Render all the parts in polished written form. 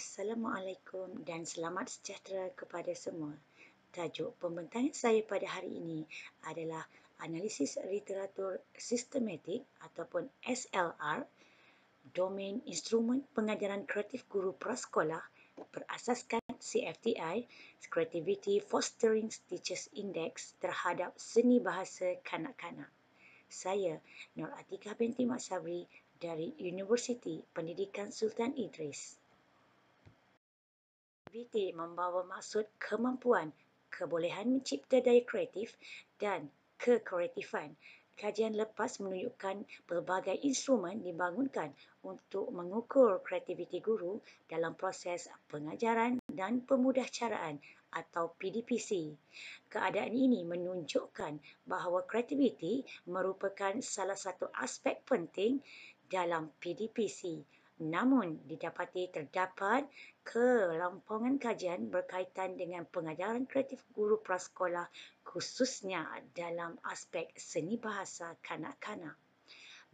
Assalamualaikum dan selamat sejahtera kepada semua. Tajuk pembintangan saya pada hari ini adalah Analisis Literatur Sistematik ataupun SLR, Domain Instrumen Pengajaran Kreatif Guru Prasekolah berasaskan CFTI, Creativity Fostering Teachers Index terhadap seni bahasa kanak-kanak. Saya, Nur Atikah binti Mak Sabri dari Universiti Pendidikan Sultan Idris. Aktiviti membawa maksud kemampuan, kebolehan mencipta daya kreatif dan kekreatifan. Kajian lepas menunjukkan pelbagai instrumen dibangunkan untuk mengukur kreativiti guru dalam proses pengajaran dan pemudahcaraan atau PDPC. Keadaan ini menunjukkan bahawa kreativiti merupakan salah satu aspek penting dalam PDPC. Namun, didapati terdapat kelampungan kajian berkaitan dengan pengajaran kreatif guru prasekolah khususnya dalam aspek seni bahasa kanak-kanak.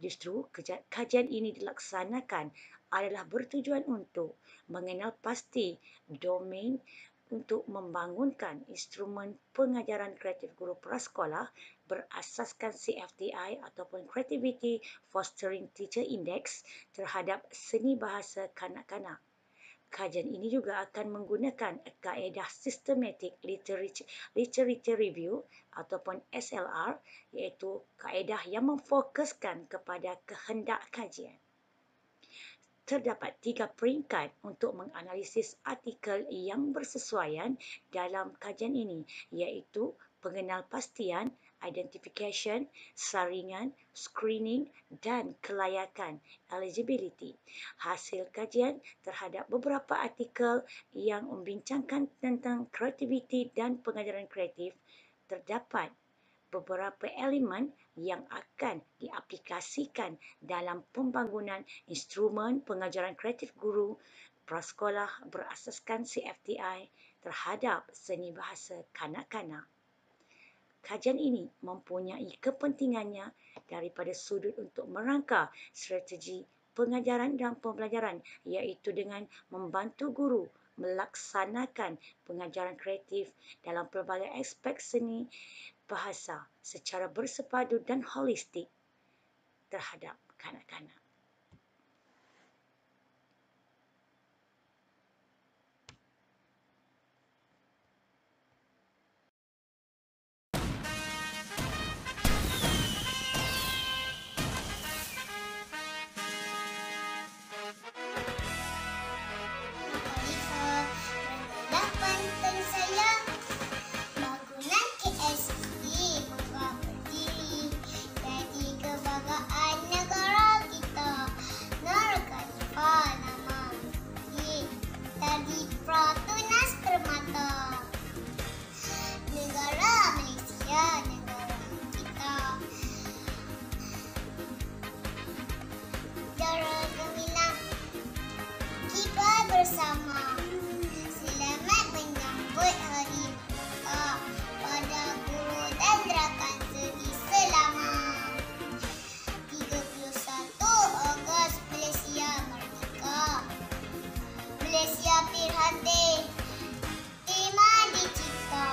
Justru kajian ini dilaksanakan adalah bertujuan untuk mengenal pasti domain untuk membangunkan instrumen pengajaran kreatif guru prasekolah berasaskan CFTI ataupun Creativity Fostering Teacher Index terhadap seni bahasa kanak-kanak. Kajian ini juga akan menggunakan kaedah Systematic Literature Review ataupun SLR, iaitu kaedah yang memfokuskan kepada kehendak kajian. Terdapat 3 peringkat untuk menganalisis artikel yang bersesuaian dalam kajian ini, iaitu pengenalpastian, identification, saringan, screening dan kelayakan, eligibility. Hasil kajian terhadap beberapa artikel yang membincangkan tentang kreativiti dan pengajaran kreatif, terdapat beberapa elemen yang akan diaplikasikan dalam pembangunan instrumen pengajaran kreatif guru prasekolah berasaskan CFTI terhadap seni bahasa kanak-kanak. Kajian ini mempunyai kepentingannya daripada sudut untuk merangka strategi pengajaran dan pembelajaran, iaitu dengan membantu guru melaksanakan pengajaran kreatif dalam pelbagai aspek seni bahasa secara bersepadu dan holistik terhadap kanak-kanak. Dapat saya bangunan KSP buka berdiri jadi kebanggaan negara kita. Nur Khalifah nama dari Pratunas Permata. Negara Malaysia, negara kita. Darah gemilang kita bersama. Selamat menyambut Hari Merdeka pada guru dan rakan seni selama 31 Ogos Malaysia Merdeka. Malaysia prihatin, iman dicipta.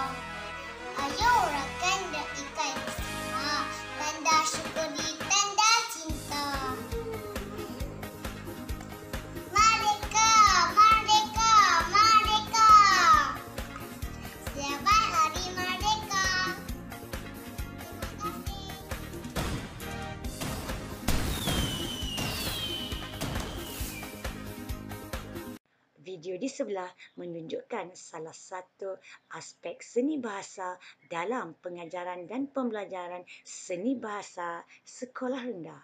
Ayo rakan dan ikan bersama, tanda syukuri tanda cinta. Merdeka, merdeka, merdeka. Selamat Hari Merdeka. Terima kasih. Video di sebelah menunjukkan salah satu aspek seni bahasa dalam pengajaran dan pembelajaran seni bahasa sekolah rendah.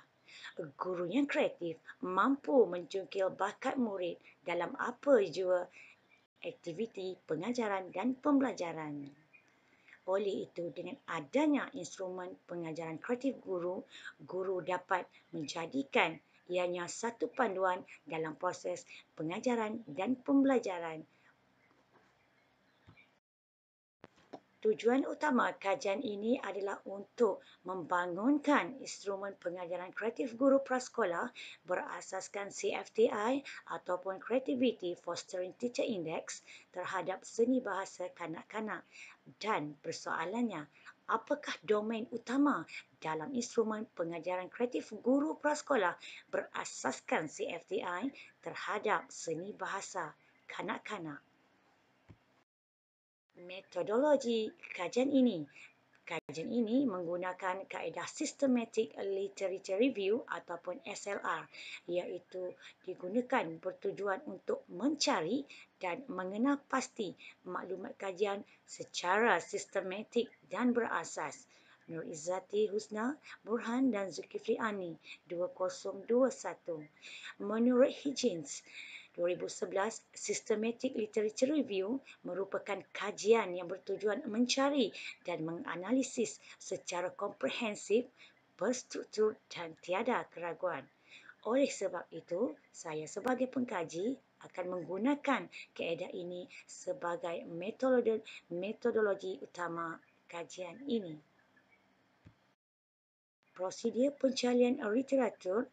Guru yang kreatif mampu mencungkil bakat murid dalam apa jua aktiviti pengajaran dan pembelajaran. Oleh itu, dengan adanya instrumen pengajaran kreatif guru, guru dapat menjadikan ianya satu panduan dalam proses pengajaran dan pembelajaran. Tujuan utama kajian ini adalah untuk membangunkan instrumen pengajaran kreatif guru prasekolah berasaskan CFTI ataupun Creativity Fostering Teacher Index terhadap seni bahasa kanak-kanak. Dan persoalannya, apakah domain utama dalam instrumen pengajaran kreatif guru prasekolah berasaskan CFTI terhadap seni bahasa kanak-kanak? Metodologi kajian ini. Kajian ini menggunakan kaedah Systematic Literature Review ataupun SLR, iaitu digunakan bertujuan untuk mencari dan mengenal pasti maklumat kajian secara sistematik dan berasas. Nur Izzati Husna, Burhan dan Zulkifli Ani, 2021. Menurut Higgins, 2011, Systematic Literature Review merupakan kajian yang bertujuan mencari dan menganalisis secara komprehensif, berstruktur dan tiada keraguan. Oleh sebab itu, saya sebagai pengkaji akan menggunakan kaedah ini sebagai metodologi utama kajian ini. Prosedur pencarian literatur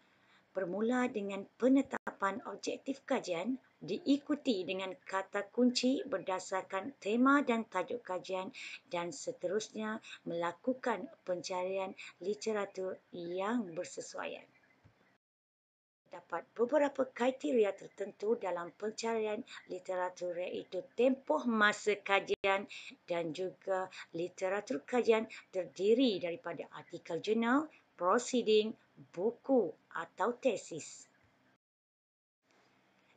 bermula dengan penetapan objektif kajian, diikuti dengan kata kunci berdasarkan tema dan tajuk kajian, dan seterusnya melakukan pencarian literatur yang bersesuaian. Terdapat beberapa kriteria tertentu dalam pencarian literatur, iaitu tempoh masa kajian dan juga literatur kajian terdiri daripada artikel jurnal, proceeding, buku atau tesis.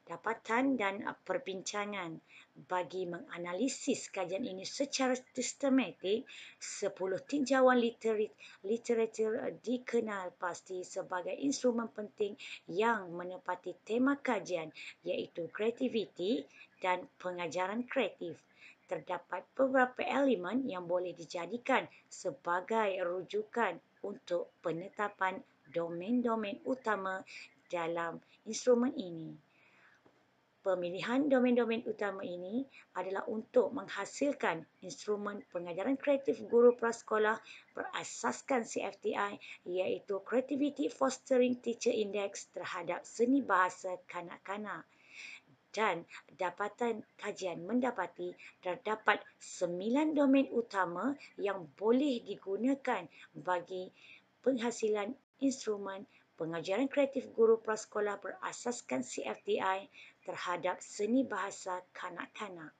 Dapatan dan perbincangan. Bagi menganalisis kajian ini secara sistematik, 10 tinjauan literatur dikenal pasti sebagai instrumen penting yang menepati tema kajian, iaitu kreativiti dan pengajaran kreatif. Terdapat beberapa elemen yang boleh dijadikan sebagai rujukan untuk penetapan domain-domain utama dalam instrumen ini. Pemilihan domain-domain utama ini adalah untuk menghasilkan instrumen pengajaran kreatif guru prasekolah berasaskan CFTI, iaitu Creativity Fostering Teacher Index terhadap seni bahasa kanak-kanak. Dan dapatan kajian mendapati terdapat 9 domain utama yang boleh digunakan bagi penghasilan instrumen pengajaran kreatif guru prasekolah berasaskan CFTI terhadap seni bahasa kanak-kanak.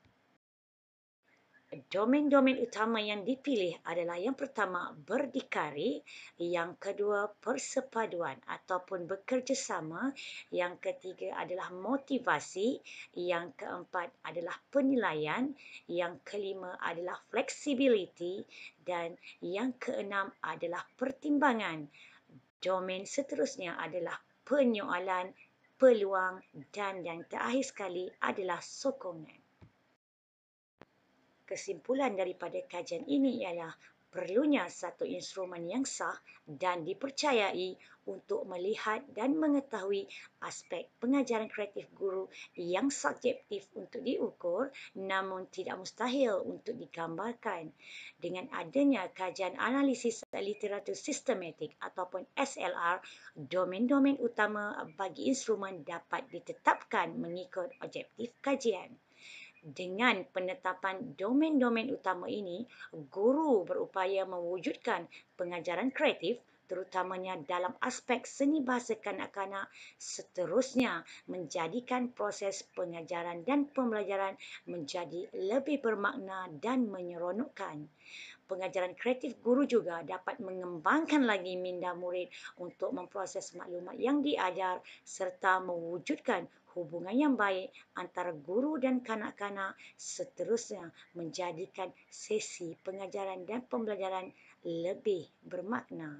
Domain-domain utama yang dipilih adalah yang pertama berdikari, yang kedua persepaduan ataupun bekerjasama, yang ketiga adalah motivasi, yang keempat adalah penilaian, yang kelima adalah flexibility dan yang keenam adalah pertimbangan. Domain seterusnya adalah penyoalan, peluang dan yang terakhir sekali adalah sokongan. Kesimpulan daripada kajian ini ialah perlunya satu instrumen yang sah dan dipercayai untuk melihat dan mengetahui aspek pengajaran kreatif guru yang subjektif untuk diukur namun tidak mustahil untuk digambarkan. Dengan adanya kajian analisis literatur sistematik ataupun SLR, domain-domain utama bagi instrumen dapat ditetapkan mengikut objektif kajian. Dengan penetapan domain-domain utama ini, guru berupaya mewujudkan pengajaran kreatif terutamanya dalam aspek seni bahasa kanak-kanak, seterusnya menjadikan proses pengajaran dan pembelajaran menjadi lebih bermakna dan menyeronokkan. Pengajaran kreatif guru juga dapat mengembangkan lagi minda murid untuk memproses maklumat yang diajar serta mewujudkan hubungan yang baik antara guru dan kanak-kanak, seterusnya menjadikan sesi pengajaran dan pembelajaran lebih bermakna.